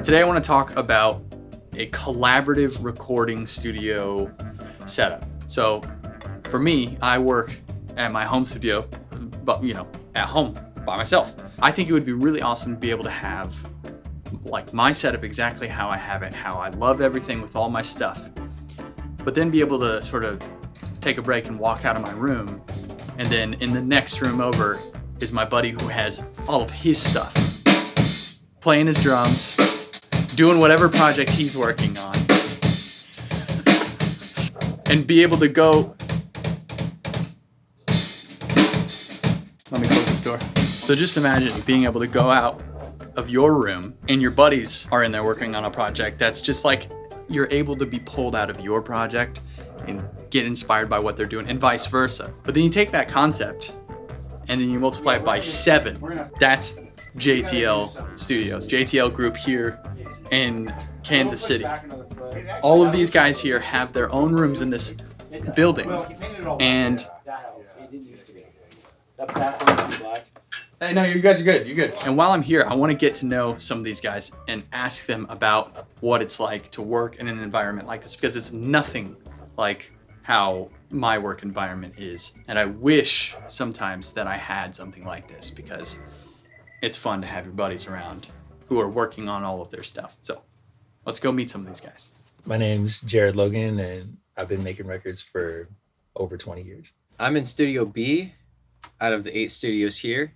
Today I want to talk about a collaborative recording studio setup. So for me, I work at my home studio, but at home by myself. I think it would be really awesome to be able to have like my setup exactly how I have it, how I love everything with all my stuff, but then be able to sort of take a break and walk out of my room, and then in the next room over is my buddy who has all of his stuff, playing his drums, doing whatever project he's working on, and be able to go. Let me close this door. So just imagine being able to go out of your room and your buddies are in there working on a project that's just like you're able to be pulled out of your project and get inspired by what they're doing, and vice versa. But then you take that concept and then you multiply it by 7. That's JTL Studios, JTL Group here in Kansas City. All of these guys here have their own rooms in this building, and hey, no, you guys are good, you're good. And while I'm here, I want to get to know some of these guys and ask them about what it's like to work in an environment like this, because it's nothing like how my work environment is. And I wish sometimes that I had something like this, because it's fun to have your buddies around who are working on all of their stuff. So let's go meet some of these guys. My name's Jared Logan, and I've been making records for over 20 years. I'm in Studio B out of the 8 studios here.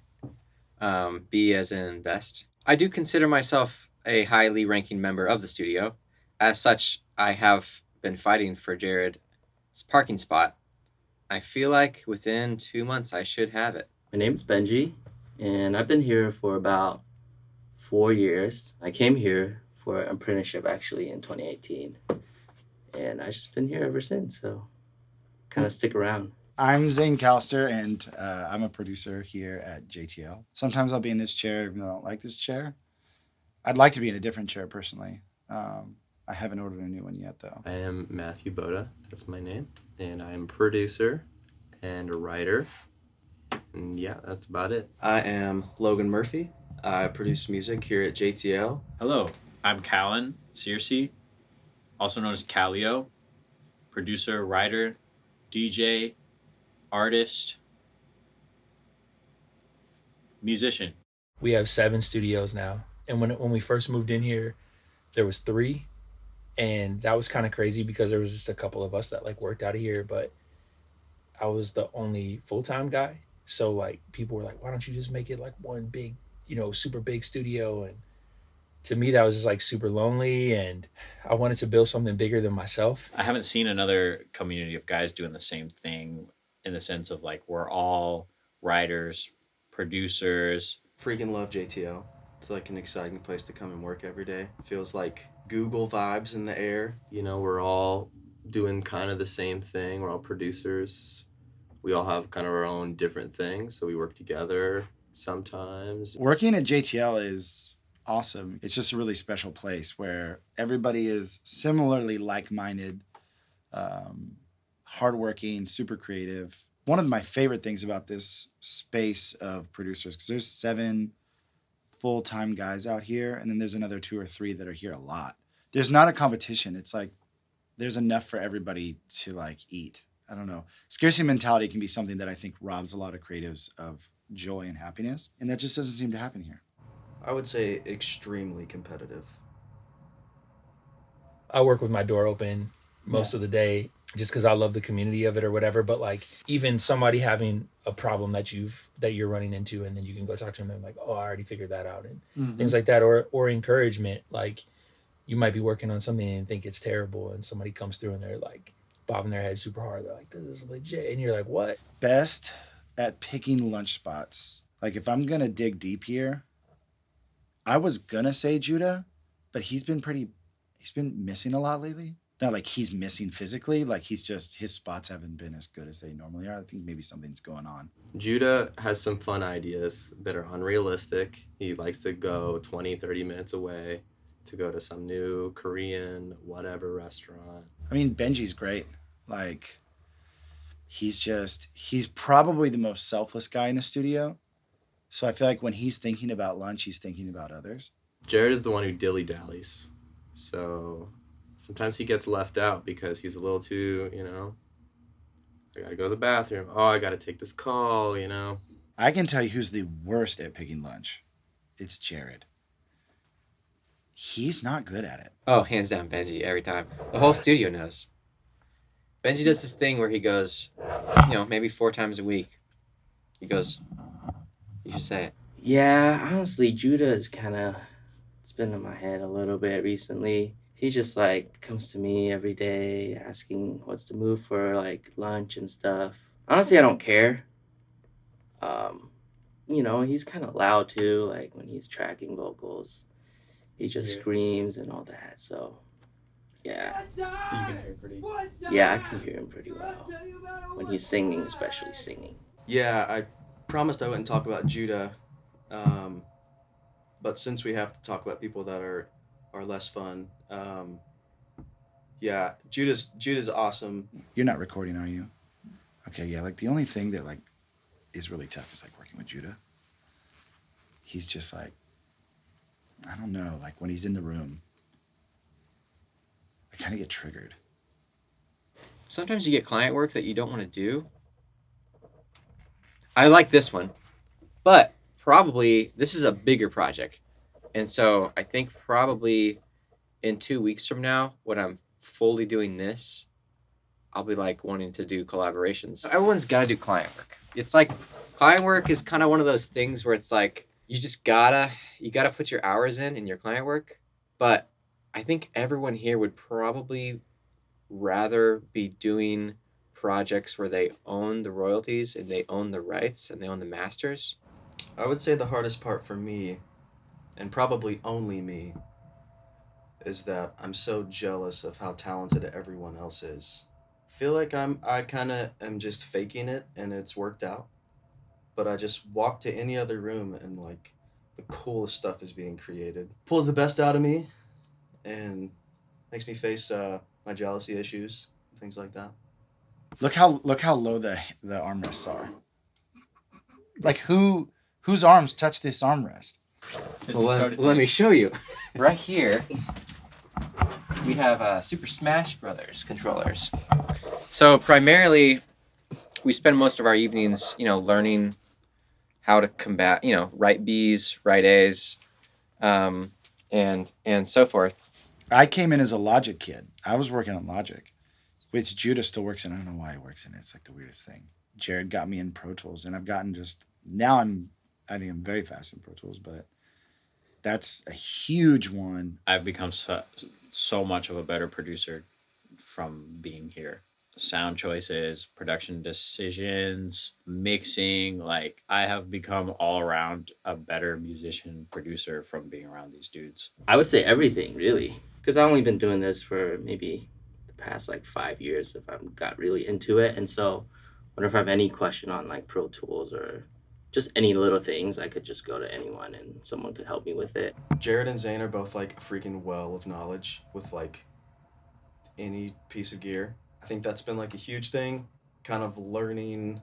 B as in best. I do consider myself a highly ranking member of the studio. As such, I have been fighting for Jared's parking spot. I feel like within 2 months I should have it. My name's Benji, and I've been here for about 4 years. I came here for an apprenticeship actually in 2018, and I've just been here ever since, so kind of stick around. I'm Zane Calster, and I'm a producer here at JTL. Sometimes I'll be in this chair even though I don't like this chair. I'd like to be in a different chair personally. I haven't ordered a new one yet, though. I am Matthew Boda, that's my name, and I am producer and a writer, and yeah, that's about it. I am Logan Murphy. I produce music here at JTL. Hello, I'm Callan Searcy, also known as Callio, producer, writer, DJ, artist, musician. We have 7 studios now, and when we first moved in here, there was 3, and that was kind of crazy because there was just a couple of us that like worked out of here, but I was the only full-time guy. So like people were like, why don't you just make it like one big, super big studio? And to me, that was just like super lonely, and I wanted to build something bigger than myself. I haven't seen another community of guys doing the same thing, in the sense of like we're all writers, producers. Freaking love JTL. It's like an exciting place to come and work every day. It feels like Google vibes in the air. We're all doing kind of the same thing. We're all producers. We all have kind of our own different things, so we work together sometimes. Working at JTL is awesome. It's just a really special place where everybody is similarly like-minded, hardworking, super creative. One of my favorite things about this space of producers, because there's 7 full-time guys out here, and then there's another 2 or 3 that are here a lot. There's not a competition. It's like there's enough for everybody to like eat. I don't know. Scarcity mentality can be something that I think robs a lot of creatives of joy and happiness, and that just doesn't seem to happen here. I would say extremely competitive. I work with my door open most of the day just because I love the community of it or whatever. But like even somebody having a problem that you're running into, and then you can go talk to them and like, oh, I already figured that out, and things like that, or encouragement. Like you might be working on something and think it's terrible, and somebody comes through and they're like bobbing their head super hard. They're like, this is legit, and you're like, what? Best at picking lunch spots. Like if I'm gonna dig deep here, I was gonna say Judah, but he's been missing a lot lately. Not like he's missing physically, like his spots haven't been as good as they normally are. I think maybe something's going on. Judah has some fun ideas that are unrealistic. He likes to go 20, 30 minutes away to go to some new Korean whatever restaurant. I mean, Benji's great. Like, he's probably the most selfless guy in the studio. So I feel like when he's thinking about lunch, he's thinking about others. Jared is the one who dilly-dallies. So sometimes he gets left out because he's a little too, I gotta go to the bathroom. Oh, I gotta take this call, I can tell you who's the worst at picking lunch. It's Jared. He's not good at it. Oh, hands down, Benji, every time. The whole studio knows. Benji does this thing where he goes, maybe 4 times a week. He goes, you should say it. Yeah, honestly, Judah is kind of spinning my head a little bit recently. He just like comes to me every day asking what's the move for like lunch and stuff. Honestly, I don't care. He's kind of loud too, like when he's tracking vocals. He just screams and all that. So, yeah. So you can hear pretty. Yeah, I can hear him pretty well. When he's singing, especially singing. Yeah, I promised I wouldn't talk about Judah, but since we have to talk about people that are less fun, yeah, Judah's awesome. You're not recording, are you? Okay, yeah, like the only thing that like is really tough is like working with Judah. He's just like, I don't know, like when he's in the room, I kind of get triggered. Sometimes you get client work that you don't want to do. I like this one, but probably this is a bigger project. And so I think probably in 2 weeks from now, when I'm fully doing this, I'll be like wanting to do collaborations. Everyone's got to do client work. It's like client work is kind of one of those things where it's like you just gotta put your hours in your client work. But I think everyone here would probably rather be doing projects where they own the royalties and they own the rights and they own the masters. I would say the hardest part for me, and probably only me, is that I'm so jealous of how talented everyone else is. I feel like I kind of am just faking it and it's worked out. But I just walk to any other room and like the coolest stuff is being created. Pulls the best out of me and makes me face my jealousy issues, things like that. Look how low the armrests are. Like whose arms touch this armrest? Well, let me show you. Right here, we have Super Smash Brothers controllers. So primarily, we spend most of our evenings, learning how to combat, right Bs, right As, and so forth. I came in as a Logic kid. I was working on Logic, which Judah still works in. I don't know why he works in it. It's like the weirdest thing. Jared got me in Pro Tools, and I've gotten I think I'm very fast in Pro Tools, but that's a huge one. I've become so much of a better producer from being here. Sound choices, production decisions, mixing, like I have become all around a better musician producer from being around these dudes. I would say everything, really, because I've only been doing this for maybe the past like 5 years if I've got really into it. And so whenever I have any question on like Pro Tools or just any little things, I could just go to anyone and someone could help me with it. Jared and Zane are both like a freaking well of knowledge with like any piece of gear. I think that's been like a huge thing, kind of learning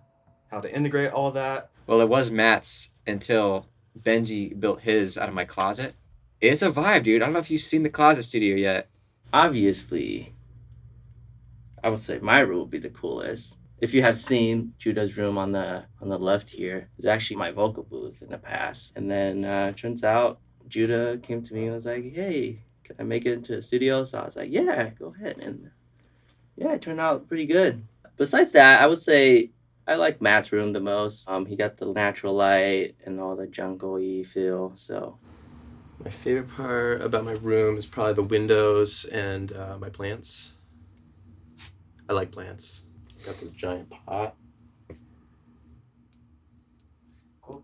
how to integrate all that. Well, it was Matt's until Benji built his out of my closet. It's a vibe, dude. I don't know if you've seen the closet studio yet. Obviously, I would say my room would be the coolest. If you have seen Judah's room on the left here, it's actually my vocal booth in the past. And then turns out Judah came to me and was like, hey, can I make it into a studio? So I was like, yeah, go ahead. And yeah, it turned out pretty good. Besides that, I would say I like Matt's room the most. He got the natural light and all the jungle-y feel, so. My favorite part about my room is probably the windows and my plants. I like plants. Got this giant pot. Cool.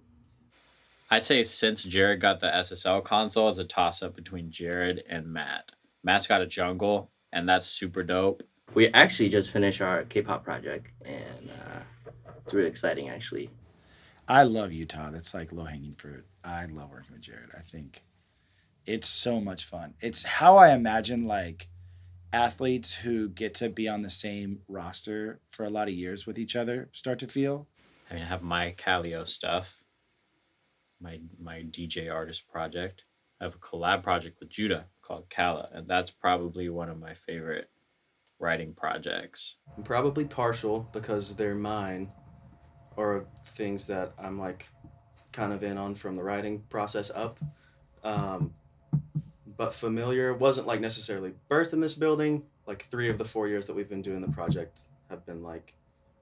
I'd say since Jared got the SSL console, it's a toss-up between Jared and Matt. Matt's got a jungle, and that's super dope. We actually just finished our K-pop project, and it's really exciting, actually. I love Utah. That's like low-hanging fruit. I love working with Jared. I think it's so much fun. It's how I imagine like athletes who get to be on the same roster for a lot of years with each other start to feel. I mean, I have my Calio stuff, my DJ artist project. I have a collab project with Judah called Kala, and that's probably one of my favorite writing projects. I'm probably partial because they're mine, or things that I'm like kind of in on from the writing process up. But familiar wasn't like necessarily birthed in this building. Like 3 of the 4 years that we've been doing the project have been like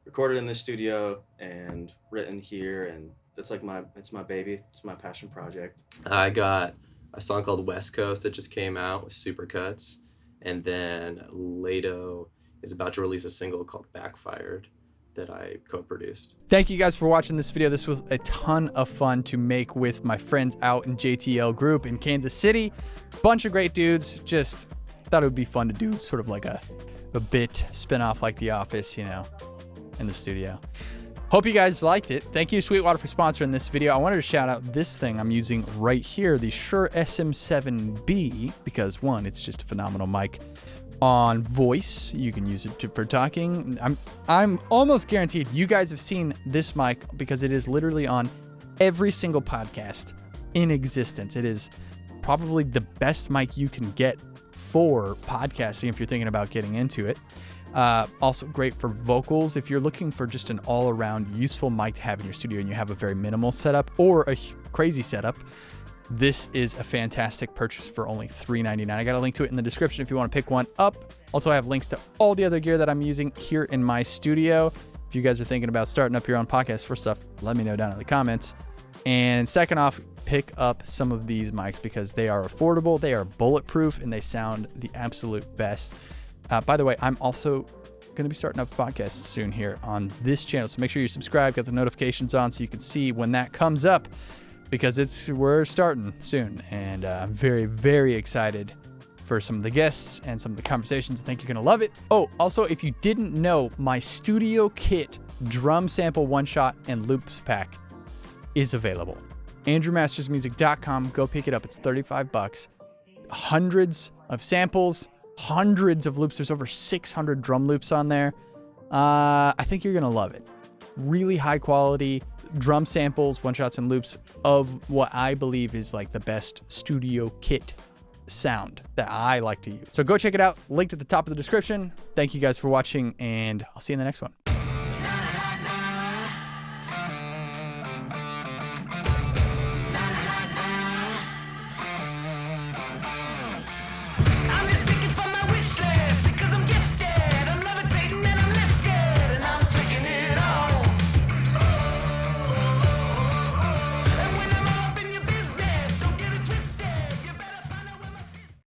recorded in this studio and written here, and it's like it's my baby. It's my passion project. I got a song called West Coast that just came out with Supercuts, and then Lato is about to release a single called Backfired that I co-produced. Thank you guys for watching this video. This was a ton of fun to make with my friends out in JTL Group in Kansas City. Bunch of great dudes. Just thought it would be fun to do sort of like a bit spin-off like The Office, you know, in the studio. Hope you guys liked it. Thank you, Sweetwater, for sponsoring this video. I wanted to shout out this thing I'm using right here, the Shure SM7B, because one, it's just a phenomenal mic on voice. You can use it for talking. I'm almost guaranteed you guys have seen this mic because it is literally on every single podcast in existence. It is probably the best mic you can get for podcasting if you're thinking about getting into it. Also great for vocals. If you're looking for just an all-around useful mic to have in your studio and you have a very minimal setup or a crazy setup, this is a fantastic purchase for only $3.99. I got a link to it in the description if you want to pick one up. Also, I have links to all the other gear that I'm using here in my studio. If you guys are thinking about starting up your own podcast for stuff, let me know down in the comments. And second off, pick up some of these mics because they are affordable, they are bulletproof, and they sound the absolute best. By the way, I'm also going to be starting up a podcast soon here on this channel, so make sure you subscribe, get the notifications on so you can see when that comes up, because we're starting soon, and I'm very, very excited for some of the guests and some of the conversations. I think you're going to love it. Oh, also, if you didn't know, my Studio Kit drum sample one-shot and loops pack is available. ANDREWMASTERSmusic.com. Go pick it up. It's $35. Hundreds of samples, hundreds of loops. There's over 600 drum loops on there. I think you're going to love it. Really high quality drum samples, one-shots, and loops of what I believe is like the best studio kit sound that I like to use. So go check it out. Linked at the top of the description. Thank you guys for watching, and I'll see you in the next one.